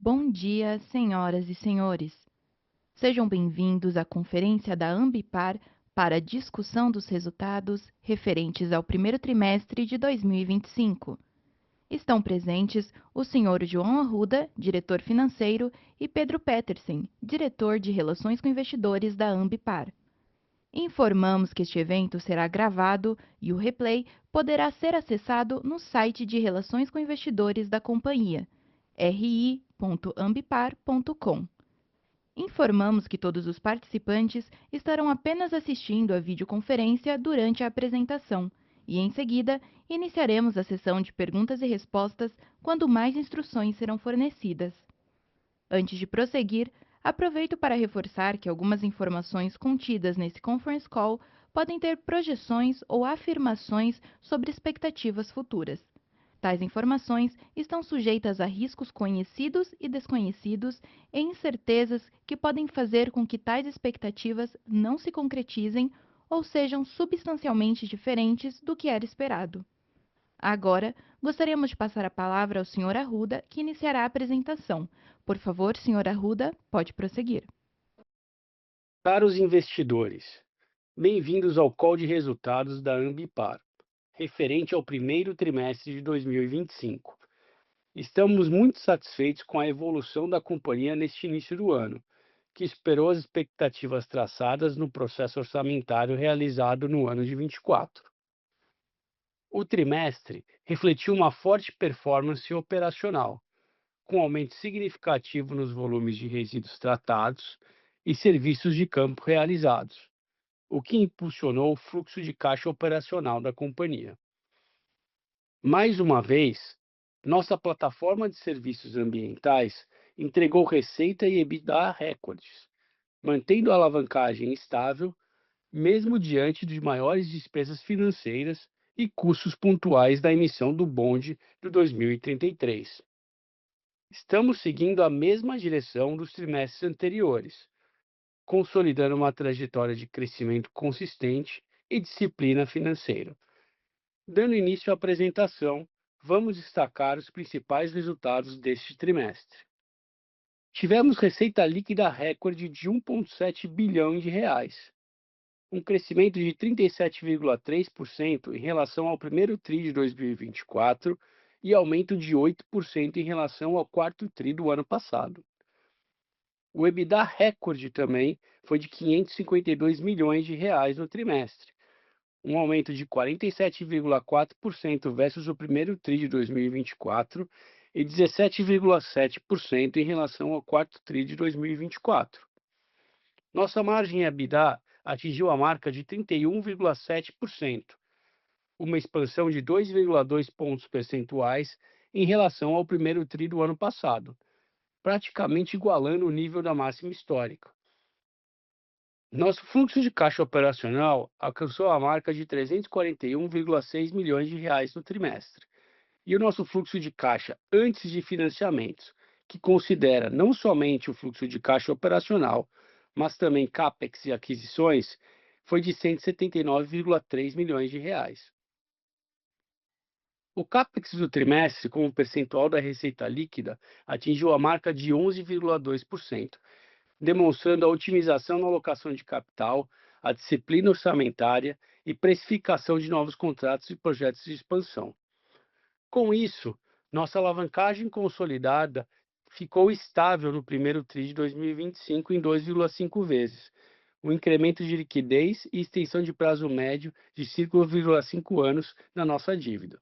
Bom dia, senhoras e senhores. Sejam bem-vindos à conferência da Ambipar para a discussão dos resultados referentes ao primeiro trimestre de 2025. Estão presentes o Sr. João Arruda, diretor financeiro, e Pedro Petersen, diretor de Relações com Investidores da Ambipar. Informamos que este evento será gravado e o replay poderá ser acessado no site de Relações com Investidores da companhia, ri.ambipar.com. Informamos que todos os participantes estarão apenas assistindo a videoconferência durante a apresentação e, em seguida, iniciaremos a sessão de perguntas e respostas quando mais instruções serão fornecidas. Antes de prosseguir, aproveito para reforçar que algumas informações contidas nesse conference call podem ter projeções ou afirmações sobre expectativas futuras. Tais informações estão sujeitas a riscos conhecidos e desconhecidos e incertezas que podem fazer com que tais expectativas não se concretizem ou sejam substancialmente diferentes do que era esperado. Agora, gostaríamos de passar a palavra ao Sr. Arruda, que iniciará a apresentação. Por favor, Sr. Arruda, pode prosseguir. Caros investidores, bem-vindos ao call de resultados da Ambipar, referente ao primeiro trimestre de 2025. Estamos muito satisfeitos com a evolução da companhia neste início do ano, que superou as expectativas traçadas no processo orçamentário realizado no ano de 24. O trimestre refletiu uma forte performance operacional, com aumento significativo nos volumes de resíduos tratados e serviços de campo realizados, o que impulsionou o fluxo de caixa operacional da companhia. Mais uma vez, nossa plataforma de serviços ambientais entregou receita e EBITDA recordes, mantendo a alavancagem estável, mesmo diante de maiores despesas financeiras e custos pontuais da emissão do bonde de 2033. Estamos seguindo a mesma direção dos trimestres anteriores, consolidando uma trajetória de crescimento consistente e disciplina financeira. Dando início à apresentação, vamos destacar os principais resultados deste trimestre. Tivemos receita líquida recorde de 1,7 bilhão de reais, um crescimento de 37,3% em relação ao primeiro tri de 2024 e aumento de 8% em relação ao quarto tri do ano passado. O EBITDA recorde também foi de 552 milhões de reais no trimestre, um aumento de 47,4% versus o primeiro tri de 2024 e 17,7% em relação ao quarto tri de 2024. Nossa margem EBITDA atingiu a marca de 31,7%, uma expansão de 2,2 pontos percentuais em relação ao primeiro tri do ano passado, praticamente igualando o nível da máxima histórica. Nosso fluxo de caixa operacional alcançou a marca de 341,6 milhões de reais no trimestre. E o nosso fluxo de caixa antes de financiamentos, que considera não somente o fluxo de caixa operacional, mas também CAPEX e aquisições, foi de 179,3 milhões de reais. O CAPEX do trimestre, como percentual da receita líquida, atingiu a marca de 11,2%, demonstrando a otimização na alocação de capital, a disciplina orçamentária e precificação de novos contratos e projetos de expansão. Com isso, nossa alavancagem consolidada ficou estável no primeiro tri de 2025 em 2,5 vezes, um incremento de liquidez e extensão de prazo médio de 5,5 anos na nossa dívida.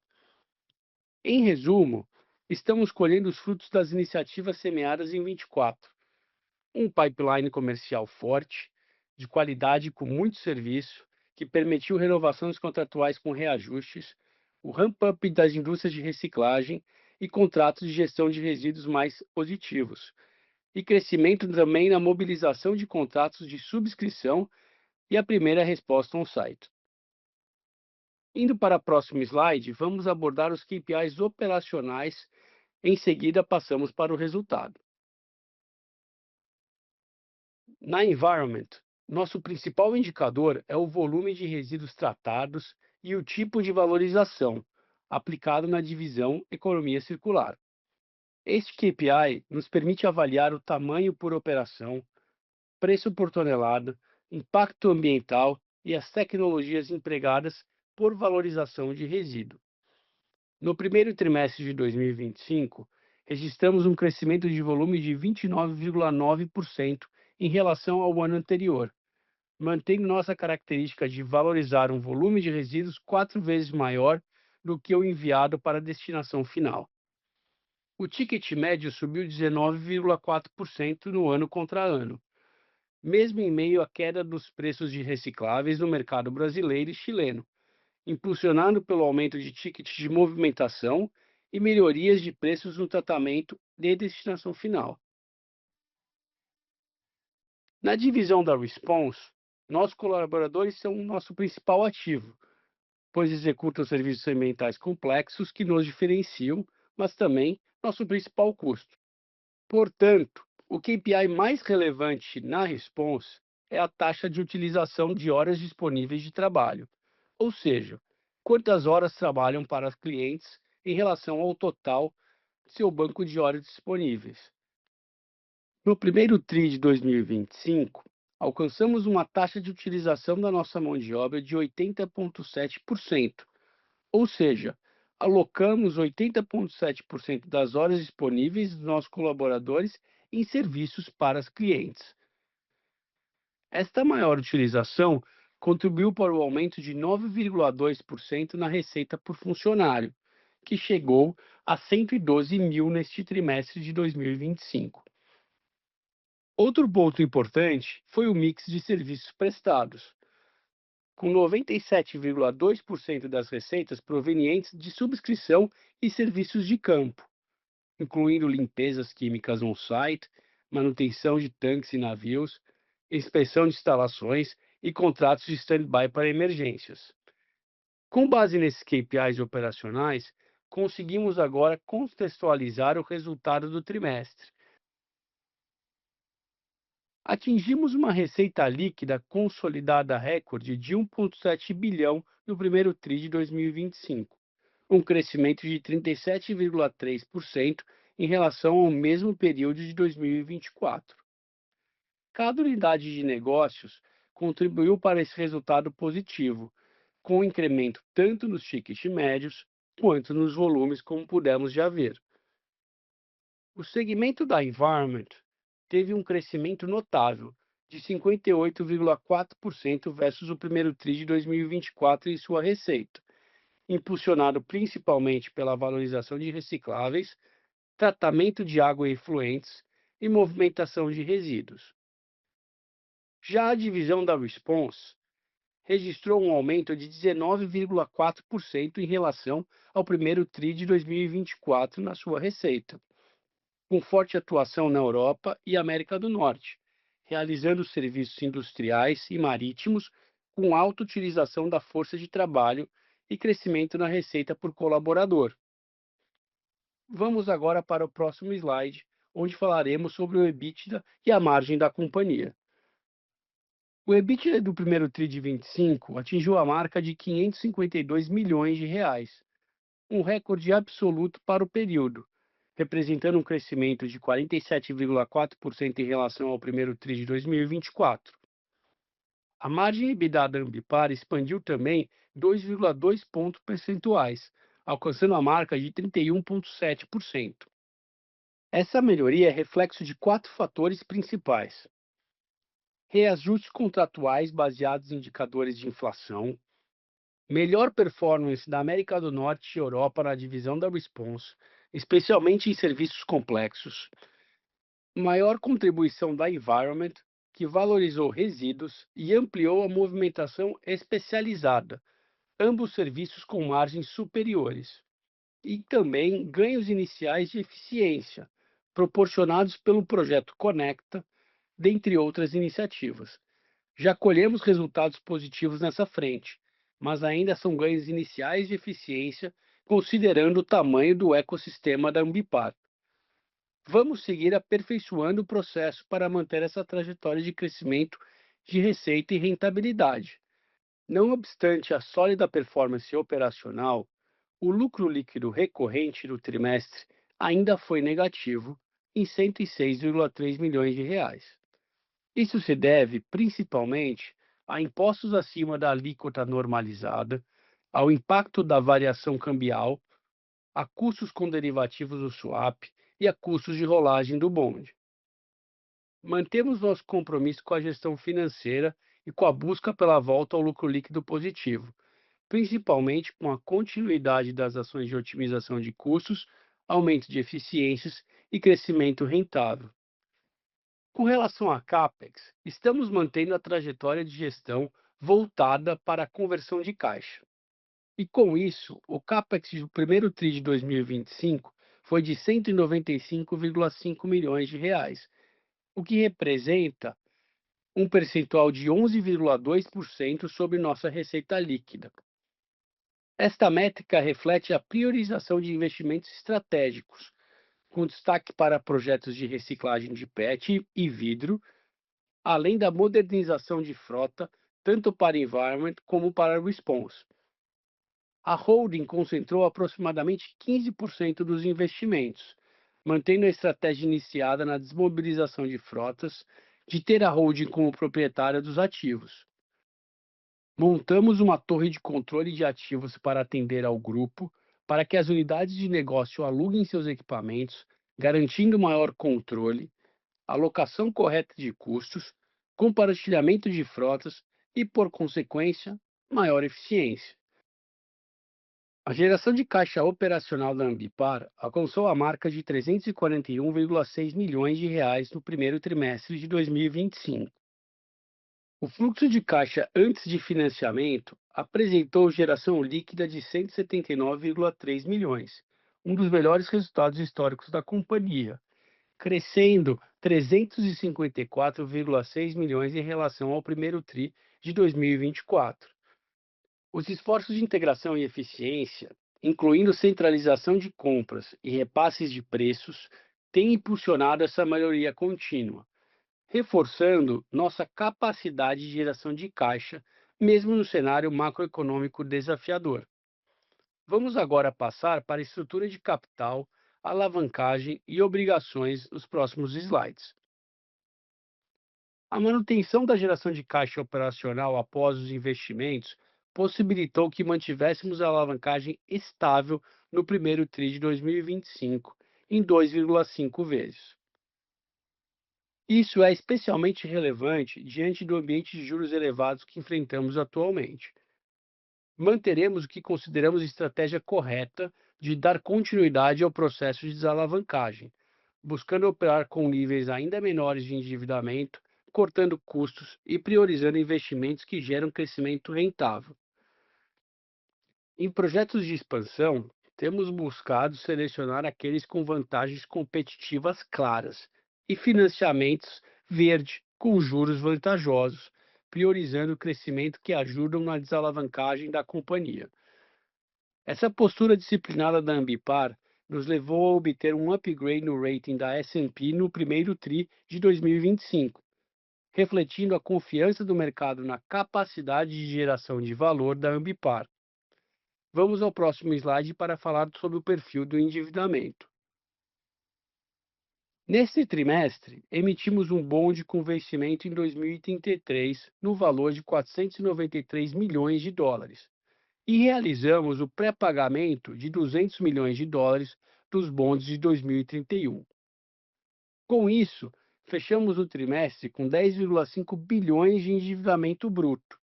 Em resumo, estamos colhendo os frutos das iniciativas semeadas em 24, um pipeline comercial forte, de qualidade com muito serviço, que permitiu renovações contratuais com reajustes, o ramp-up das indústrias de reciclagem e contratos de gestão de resíduos mais positivos, e crescimento também na mobilização de contratos de subscrição e a primeira resposta on-site. Indo para o próximo slide, vamos abordar os KPIs operacionais, em seguida passamos para o resultado. Na Environment, nosso principal indicador é o volume de resíduos tratados e o tipo de valorização, aplicado na divisão Economia Circular. Este KPI nos permite avaliar o tamanho por operação, preço por tonelada, impacto ambiental e as tecnologias empregadas por valorização de resíduo. No primeiro trimestre de 2025, registramos um crescimento de volume de 29,9% em relação ao ano anterior, mantendo nossa característica de valorizar um volume de resíduos 4 vezes maior do que o enviado para a destinação final. O ticket médio subiu 19,4% no ano contra ano, mesmo em meio à queda dos preços de recicláveis no mercado brasileiro e chileno, impulsionado pelo aumento de tickets de movimentação e melhorias de preços no tratamento de destinação final. Na divisão da Response, nossos colaboradores são o nosso principal ativo, pois executam serviços ambientais complexos que nos diferenciam, mas também nosso principal custo. Portanto, o KPI mais relevante na Response é a taxa de utilização de horas disponíveis de trabalho, ou seja, quantas horas trabalham para os clientes em relação ao total de seu banco de horas disponíveis. No primeiro TRI de 2025, alcançamos uma taxa de utilização da nossa mão de obra de 80,7%, ou seja, alocamos 80,7% das horas disponíveis dos nossos colaboradores em serviços para os clientes. Esta maior utilização contribuiu para o aumento de 9,2% na receita por funcionário, que chegou a 112 mil neste trimestre de 2025. Outro ponto importante foi o mix de serviços prestados, com 97,2% das receitas provenientes de subscrição e serviços de campo, incluindo limpezas químicas on-site, manutenção de tanques e navios, inspeção de instalações e contratos de stand-by para emergências. Com base nesses KPIs operacionais, conseguimos agora contextualizar o resultado do trimestre. Atingimos uma receita líquida consolidada recorde de 1,7 bilhão no primeiro TRI de 2025, um crescimento de 37,3% em relação ao mesmo período de 2024. Cada unidade de negócios contribuiu para esse resultado positivo, com incremento tanto nos tickets médios quanto nos volumes, como pudemos já ver. O segmento da Environment teve um crescimento notável, de 58,4% versus o primeiro TRI de 2024 em sua receita, impulsionado principalmente pela valorização de recicláveis, tratamento de água e efluentes e movimentação de resíduos. Já a divisão da Response registrou um aumento de 19,4% em relação ao primeiro TRI de 2024 na sua receita, com forte atuação na Europa e América do Norte, realizando serviços industriais e marítimos com alta utilização da força de trabalho e crescimento na receita por colaborador. Vamos agora para o próximo slide, onde falaremos sobre o EBITDA e a margem da companhia. O EBITDA do primeiro TRI de 25 atingiu a marca de 552 milhões de reais, um recorde absoluto para o período, representando um crescimento de 47,4% em relação ao primeiro TRI de 2024. A margem EBITDA da Ambipar expandiu também 2,2 pontos percentuais, alcançando a marca de 31,7%. Essa melhoria é reflexo de 4 fatores principais: reajustes contratuais baseados em indicadores de inflação, melhor performance da América do Norte e Europa na divisão da Response, especialmente em serviços complexos, maior contribuição da Environment, que valorizou resíduos e ampliou a movimentação especializada, ambos serviços com margens superiores, e também ganhos iniciais de eficiência, proporcionados pelo projeto Conecta, dentre outras iniciativas. Já colhemos resultados positivos nessa frente, mas ainda são ganhos iniciais de eficiência, considerando o tamanho do ecossistema da Ambipar. Vamos seguir aperfeiçoando o processo para manter essa trajetória de crescimento de receita e rentabilidade. Não obstante a sólida performance operacional, o lucro líquido recorrente do trimestre ainda foi negativo em 106,3 milhões de reais. Isso se deve principalmente a impostos acima da alíquota normalizada, ao impacto da variação cambial, a custos com derivativos do swap e a custos de rolagem do bonde. Mantemos nosso compromisso com a gestão financeira e com a busca pela volta ao lucro líquido positivo, principalmente com a continuidade das ações de otimização de custos, aumento de eficiências e crescimento rentável. Com relação a CAPEX, estamos mantendo a trajetória de gestão voltada para a conversão de caixa. E com isso, o CAPEX do primeiro TRI de 2025 foi de 195,5 milhões de reais, o que representa um percentual de 11,2% sobre nossa receita líquida. Esta métrica reflete a priorização de investimentos estratégicos, com destaque para projetos de reciclagem de PET e vidro, além da modernização de frota, tanto para Environment como para Response. A holding concentrou aproximadamente 15% dos investimentos, mantendo a estratégia iniciada na desmobilização de frotas, de ter a holding como proprietária dos ativos. Montamos uma torre de controle de ativos para atender ao grupo, para que as unidades de negócio aluguem seus equipamentos, garantindo maior controle, alocação correta de custos, compartilhamento de frotas e, por consequência, maior eficiência. A geração de caixa operacional da Ambipar alcançou a marca de 341,6 milhões de reais no primeiro trimestre de 2025. O fluxo de caixa antes de financiamento apresentou geração líquida de 179,3 milhões, um dos melhores resultados históricos da companhia, crescendo 354,6 milhões em relação ao primeiro TRI de 2024. Os esforços de integração e eficiência, incluindo centralização de compras e repasses de preços, têm impulsionado essa melhoria contínua, reforçando nossa capacidade de geração de caixa, mesmo no cenário macroeconômico desafiador. Vamos agora passar para a estrutura de capital, alavancagem e obrigações nos próximos slides. A manutenção da geração de caixa operacional após os investimentos possibilitou que mantivéssemos a alavancagem estável no primeiro TRI de 2025, em 2,5 vezes. Isso é especialmente relevante diante do ambiente de juros elevados que enfrentamos atualmente. Manteremos o que consideramos estratégia correta de dar continuidade ao processo de desalavancagem, buscando operar com níveis ainda menores de endividamento, cortando custos e priorizando investimentos que geram crescimento rentável. Em projetos de expansão, temos buscado selecionar aqueles com vantagens competitivas claras e financiamentos verde com juros vantajosos, priorizando o crescimento que ajudam na desalavancagem da companhia. Essa postura disciplinada da Ambipar nos levou a obter um upgrade no rating da S&P no primeiro TRI de 2025, refletindo a confiança do mercado na capacidade de geração de valor da Ambipar. Vamos ao próximo slide para falar sobre o perfil do endividamento. Neste trimestre, emitimos um bonde com vencimento em 2033 no valor de 493 milhões de dólares e realizamos o pré-pagamento de 200 milhões de dólares dos bondes de 2031. Com isso, fechamos o trimestre com 10,5 bilhões de endividamento bruto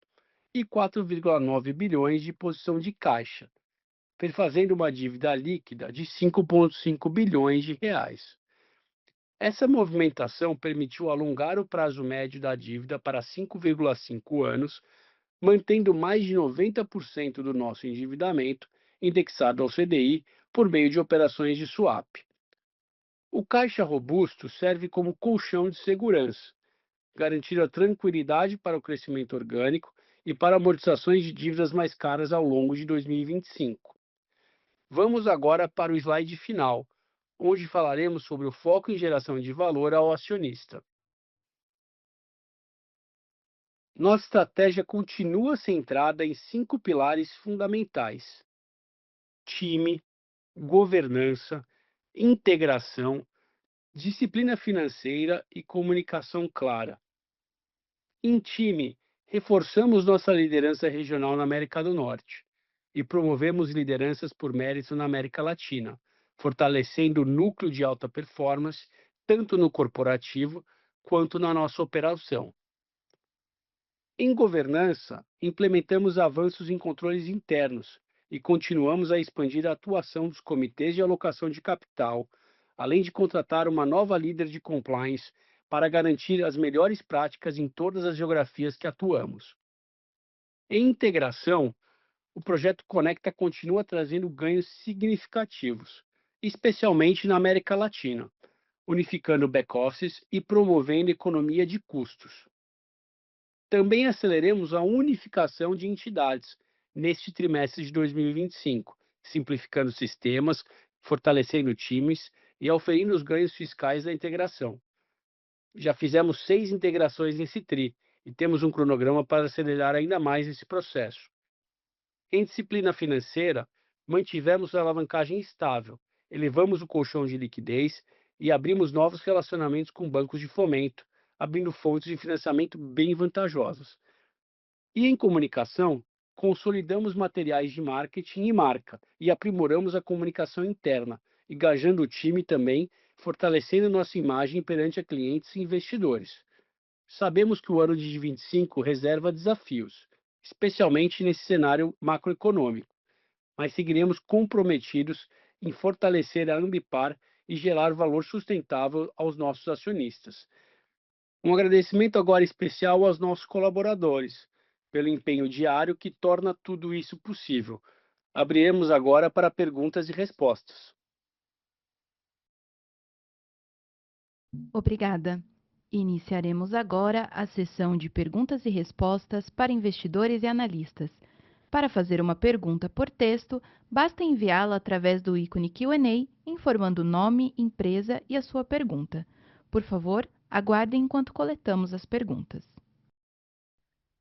e 4,9 bilhões de posição de caixa, perfazendo uma dívida líquida de 5,5 bilhões de reais. Essa movimentação permitiu alongar o prazo médio da dívida para 5,5 anos, mantendo mais de 90% do nosso endividamento indexado ao CDI por meio de operações de swap. O caixa robusto serve como colchão de segurança, garantindo a tranquilidade para o crescimento orgânico e para amortizações de dívidas mais caras ao longo de 2025. Vamos agora para o slide final, onde falaremos sobre o foco em geração de valor ao acionista. Nossa estratégia continua centrada em 5 pilares fundamentais: time, governança, integração, disciplina financeira e comunicação clara. Em time, reforçamos nossa liderança regional na América do Norte e promovemos lideranças por mérito na América Latina, fortalecendo o núcleo de alta performance tanto no corporativo quanto na nossa operação. Em governança, implementamos avanços em controles internos e continuamos a expandir a atuação dos comitês de alocação de capital, além de contratar uma nova líder de compliance para garantir as melhores práticas em todas as geografias que atuamos. Em integração, o projeto Conecta continua trazendo ganhos significativos, especialmente na América Latina, unificando back-offices e promovendo economia de custos. Também aceleremos a unificação de entidades neste trimestre de 2025, simplificando sistemas, fortalecendo times e auferindo os ganhos fiscais da integração. Já fizemos 6 integrações nesse TRI e temos um cronograma para acelerar ainda mais esse processo. Em disciplina financeira, mantivemos a alavancagem estável, elevamos o colchão de liquidez e abrimos novos relacionamentos com bancos de fomento, abrindo fontes de financiamento bem vantajosas. E em comunicação, consolidamos materiais de marketing e marca e aprimoramos a comunicação interna, engajando o time também, fortalecendo nossa imagem perante a clientes e investidores. Sabemos que o ano de 25 reserva desafios, especialmente nesse cenário macroeconômico, mas seguiremos comprometidos em fortalecer a Ambipar e gerar valor sustentável aos nossos acionistas. Um agradecimento agora especial aos nossos colaboradores, pelo empenho diário que torna tudo isso possível. Abriremos agora para perguntas e respostas. Obrigada. Iniciaremos agora a sessão de perguntas e respostas para investidores e analistas. Para fazer uma pergunta por texto, basta enviá-la através do ícone Q&A, informando nome, empresa e a sua pergunta. Por favor, aguardem enquanto coletamos as perguntas.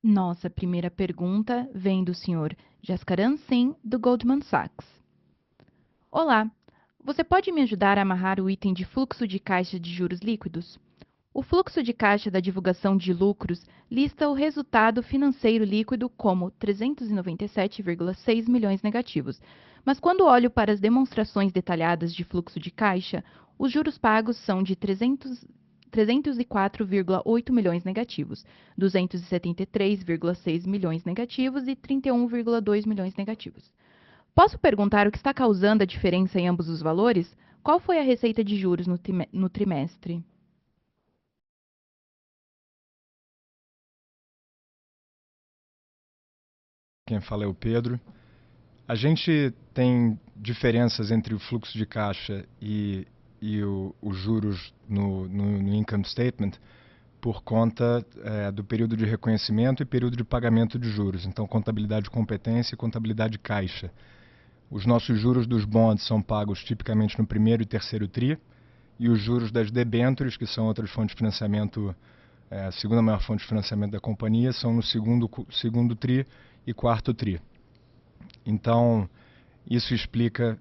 Nossa primeira pergunta vem do Sr. Jaskaran Singh, do Goldman Sachs. Olá, você pode me ajudar a amarrar o item de fluxo de caixa de juros líquidos? O fluxo de caixa da divulgação de lucros lista o resultado financeiro líquido como 397,6 milhões negativos, mas quando olho para as demonstrações detalhadas de fluxo de caixa, os juros pagos são de 304,8 milhões negativos, 273,6 milhões negativos e 31,2 milhões negativos. Posso perguntar o que está causando a diferença em ambos os valores? Qual foi a receita de juros no trimestre? Quem fala é o Pedro. A gente tem diferenças entre o fluxo de caixa e os juros no income statement por conta do período de reconhecimento e período de pagamento de juros. Então, contabilidade de competência e contabilidade de caixa. Os nossos juros dos bonds são pagos tipicamente no primeiro e terceiro TRI, e os juros das debêntures, que são outras fontes de financiamento, a segunda maior fonte de financiamento da companhia, são no segundo TRI e quarto TRI. Então, isso explica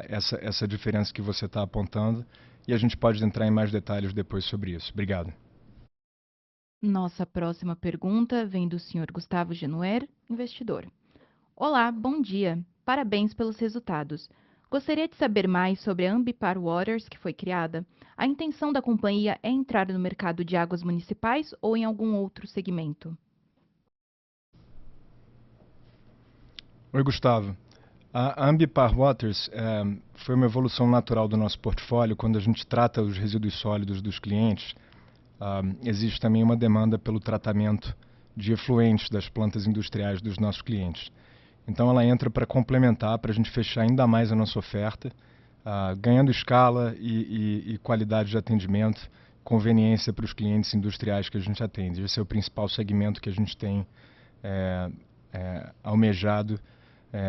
essa diferença que você está apontando, e a gente pode entrar em mais detalhes depois sobre isso. Obrigado. Nossa próxima pergunta vem do Sr. Gustavo Genuer, investidor. Olá, bom dia. Parabéns pelos resultados. Gostaria de saber mais sobre a Ambipar Waters, que foi criada. A intenção da companhia é entrar no mercado de águas municipais ou em algum outro segmento? Oi, Gustavo. A Ambipar Waters foi uma evolução natural do nosso portfólio. Quando a gente trata os resíduos sólidos dos clientes, existe também uma demanda pelo tratamento de efluentes das plantas industriais dos nossos clientes. Então ela entra para complementar, para a gente fechar ainda mais a nossa oferta, ganhando escala e qualidade de atendimento, conveniência para os clientes industriais que a gente atende. Esse é o principal segmento que a gente tem almejado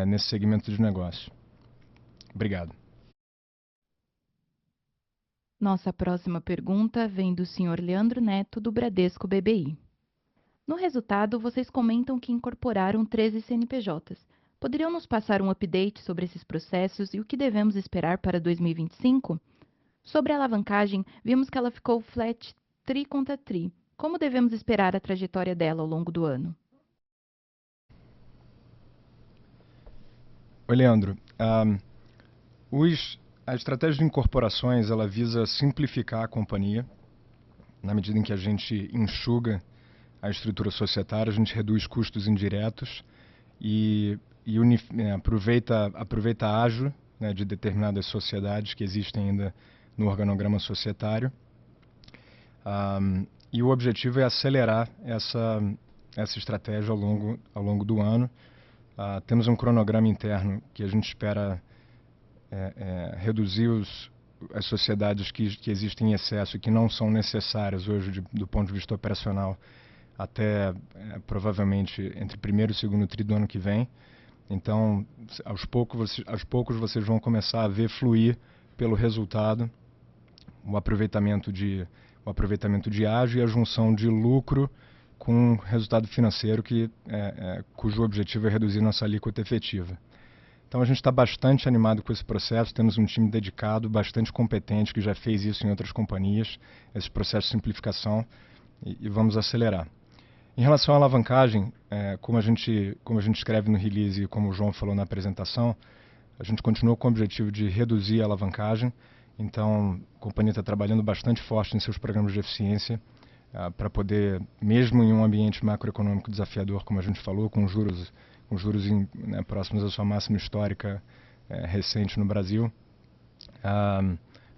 nesse segmento de negócio. Obrigado. Nossa próxima pergunta vem do Sr. Leandro Neto, do Bradesco BBI. No resultado, vocês comentam que incorporaram 13 CNPJs. Poderiam nos passar um update sobre esses processos e o que devemos esperar para 2025? Sobre a alavancagem, vimos que ela ficou flat tri contra tri. Como devemos esperar a trajetória dela ao longo do ano? Oi, Leandro. A estratégia de incorporações ela visa simplificar a companhia. Na medida em que a gente enxuga a estrutura societária, a gente reduz custos indiretos e aproveita ágio, né, de determinadas sociedades que existem ainda no organograma societário. E o objetivo é acelerar essa estratégia ao longo do ano. Temos um cronograma interno que a gente espera reduzir as sociedades que existem em excesso e que não são necessárias hoje do ponto de vista operacional até provavelmente entre primeiro e segundo tri do ano que vem. Então, aos poucos vocês vão começar a ver fluir pelo resultado o aproveitamento de ágio e a junção de lucro com resultado financeiro cujo objetivo é reduzir nossa alíquota efetiva. Então a gente está bastante animado com esse processo, temos um time dedicado, bastante competente, que já fez isso em outras companhias, esse processo de simplificação, e vamos acelerar. Em relação à alavancagem, como a gente escreve no release e como o João falou na apresentação, a gente continua com o objetivo de reduzir a alavancagem, então a companhia está trabalhando bastante forte em seus programas de eficiência, para poder, mesmo em um ambiente macroeconômico desafiador, como a gente falou, com juros próximos à sua máxima histórica recente no Brasil,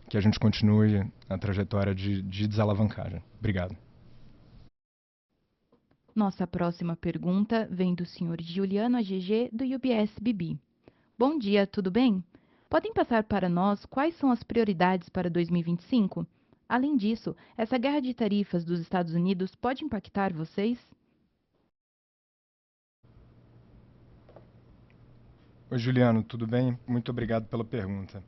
que a gente continue a trajetória de desalavancagem. Obrigado. Nossa próxima pergunta vem do Sr. Giuliano AGG, do UBS BB. Bom dia, tudo bem? Podem passar para nós quais são as prioridades para 2025? Além disso, essa guerra de tarifas dos Estados Unidos pode impactar vocês? Oi, Juliano, tudo bem? Muito obrigado pela pergunta.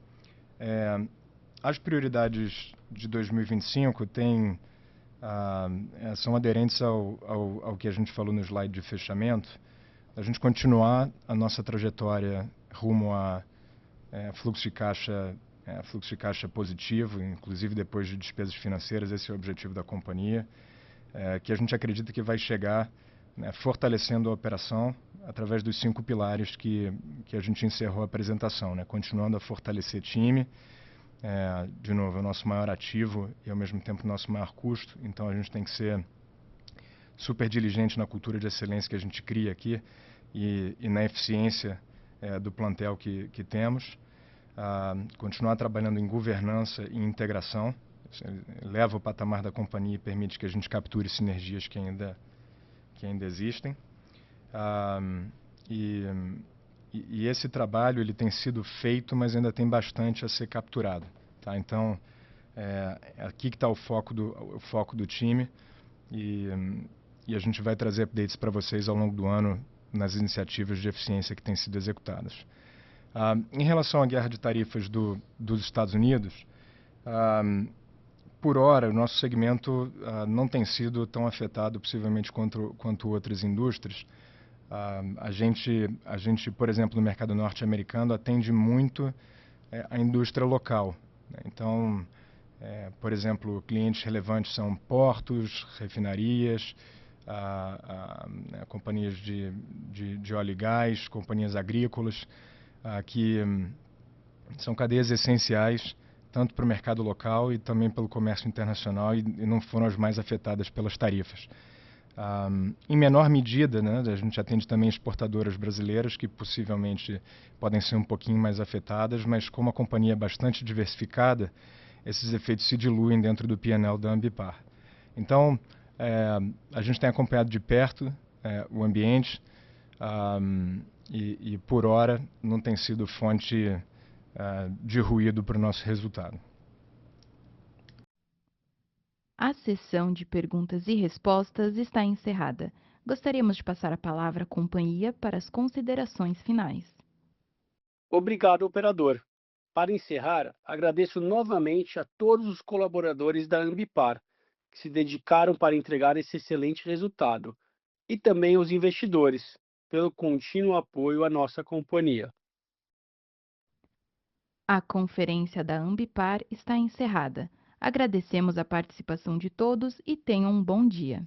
As prioridades de 2025 são aderentes ao que a gente falou no slide de fechamento. A gente continuar a nossa trajetória rumo a fluxo de caixa positivo, inclusive depois de despesas financeiras, esse é o objetivo da companhia, que a gente acredita que vai chegar, né, fortalecendo a operação através dos 5 pilares que a gente encerrou a apresentação, né, continuando a fortalecer time, de novo, é o nosso maior ativo e ao mesmo tempo o nosso maior custo, então a gente tem que ser super diligente na cultura de excelência que a gente cria aqui e na eficiência do plantel que temos. Continuar trabalhando em governança e integração, eleva o patamar da companhia e permite que a gente capture sinergias que ainda existem. E esse trabalho ele tem sido feito, mas ainda tem bastante a ser capturado. Tá? Então, aqui que está o foco do time e a gente vai trazer updates para vocês ao longo do ano nas iniciativas de eficiência que têm sido executadas. Em relação à guerra de tarifas dos Estados Unidos, por hora, o nosso segmento não tem sido tão afetado, possivelmente, quanto outras indústrias. A gente, por exemplo, no mercado norte-americano, atende muito a indústria local, né? Então, por exemplo, clientes relevantes são portos, refinarias, companhias de óleo e gás, companhias agrícolas, que são cadeias essenciais tanto para o mercado local e também pelo comércio internacional e não foram as mais afetadas pelas tarifas. Em menor medida, né, a gente atende também exportadoras brasileiras que possivelmente podem ser um pouquinho mais afetadas, mas como a companhia é bastante diversificada, esses efeitos se diluem dentro do P&L da Ambipar. Então, a gente tem acompanhado de perto o ambiente e por hora não tem sido fonte de ruído para o nosso resultado. A sessão de perguntas e respostas está encerrada. Gostaríamos de passar a palavra à companhia para as considerações finais. Obrigado, operador. Para encerrar, agradeço novamente a todos os colaboradores da Ambipar, que se dedicaram para entregar esse excelente resultado, e também aos investidores, pelo contínuo apoio à nossa companhia. A conferência da Ambipar está encerrada. Agradecemos a participação de todos e tenham um bom dia.